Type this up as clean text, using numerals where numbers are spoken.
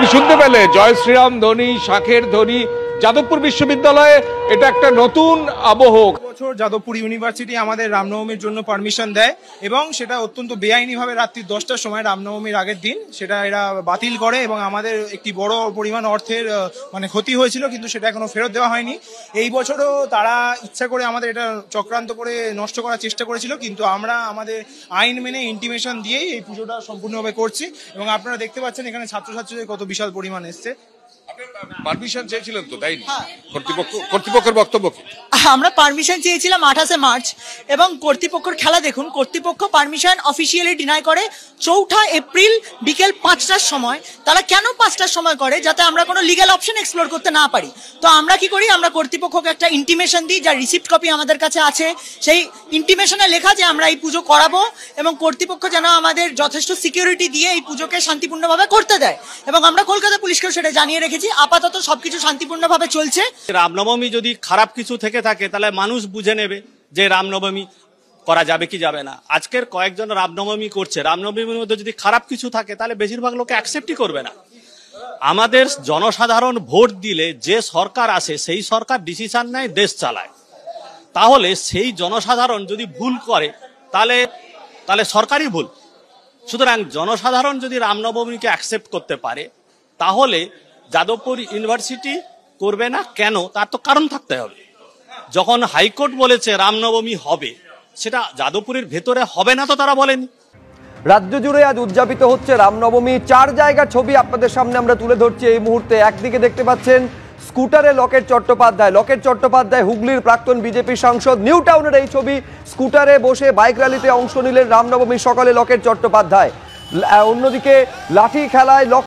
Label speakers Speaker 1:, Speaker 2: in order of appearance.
Speaker 1: তুমি শুনতে পেলে জয় শ্রীরাম ধ্বনি, শাঁখের ধ্বনি। যাদবপুর বিশ্ববিদ্যালয়ে এটা একটা নতুন আবহ।
Speaker 2: বছর যাদবপুর ইউনিভার্সিটি আমাদের রামনবমীর জন্য পারমিশন দেয় এবং সেটা অত্যন্ত বেআইনিভাবে রাত্রি 10টার সময় রামনবমীর আগের দিন সেটা এরা বাতিল করে এবং আমাদের একটি বড় পরিমাণ অর্থের ক্ষতি হয়েছিল, কিন্তু সেটা এখনো ফেরত দেওয়া হয়নি। এই বছরও তারা ইচ্ছা করে আমাদের এটা চক্রান্ত করে নষ্ট করার চেষ্টা করেছিল, কিন্তু আমরা আমাদের আইন মেনে ইন্টিমেশন দিয়েই এই পুজোটা সম্পূর্ণভাবে করছি। এবং আপনারা দেখতে পাচ্ছেন এখানে ছাত্রছাত্রীদের কত বিশাল পরিমাণ এসছে।
Speaker 1: পারমিশন চেয়েছিলেন তো, তাই না? কর্তৃপক্ষের বক্তব্য কি?
Speaker 3: আমরা পারমিশন চেয়েছিলাম 28 মার্চ এবং কর্তৃপক্ষের খেলা দেখুন। কর্তৃপক্ষ পারমিশন অফিসিয়ালি ডিনাই করে 4 এপ্রিল বিকেল 5টার সময়। তারা কেন 5টার সময় করে? যাতে আমরা কোনো লিগ্যাল অপশন এক্সপ্লোর করতে না পারি। তো আমরা কি করি, আমরা কর্তৃপক্ষকে একটা ইন্টিমেশন দিই, যার রিসিপ্ট কপি আমাদের কাছে আছে। সেই ইন্টিমেশনে লেখা যে আমরা এই পুজো করাবো এবং কর্তৃপক্ষ যেন আমাদের যথেষ্ট সিকিউরিটি দিয়ে এই পুজোকে শান্তিপূর্ণভাবে করতে দেয়। এবং আমরা কলকাতা পুলিশকেও সেটা জানিয়ে রেখেছি। আপাতত সবকিছু শান্তিপূর্ণভাবে চলছে।
Speaker 4: রামনবমী যদি খারাপ কিছু থেকে থাকে তাহলে মানুষ বুঝে নেবে যে রামনবমী করা যাবে কি যাবে না। আজকের কয়েকজন রামনবমী করছে, রামনবমীর মধ্যে যদি খারাপ কিছু থাকে তাহলে বেশিরভাগ লোকে অ্যাকসেপ্টই করবে না। আমাদের জনসাধারণ ভোট দিলে যে সরকার আসে সেই সরকার ডিসিশন নেয়, দেশ চালায়। তাহলে সেই জনসাধারণ যদি ভুল করে তাহলে সরকারই ভুল। সুতরাং জনসাধারণ যদি রামনবমীকে অ্যাকসেপ্ট করতে পারে তাহলে যাদবপুর ইউনিভার্সিটি করবে না কেন? তার তো কারণ থাকতে হবে। যখন হাইকোর্ট বলেছে রামনবমী হবে, সেটা যাদবপুরের ভেতরে হবে না তো তারা বলেনি।
Speaker 5: রাজ্য জুড়ে আজ উদযাপিত হচ্ছে রামনবমী। 4 জায়গার ছবি আপনাদের সামনে আমরা তুলে ধরছি এই মুহূর্তে। একদিকে দেখতে পাচ্ছেন স্কুটারে লকেট চট্টোপাধ্যায় হুগলির প্রাক্তন বিজেপি সাংসদ। নিউ টাউনের এই ছবি, স্কুটারে বসে বাইক র্যালিতে অংশ নিলেন রামনবমীর সকালে লকেট চট্টোপাধ্যায়। অন্যদিকে লাঠি খেলায়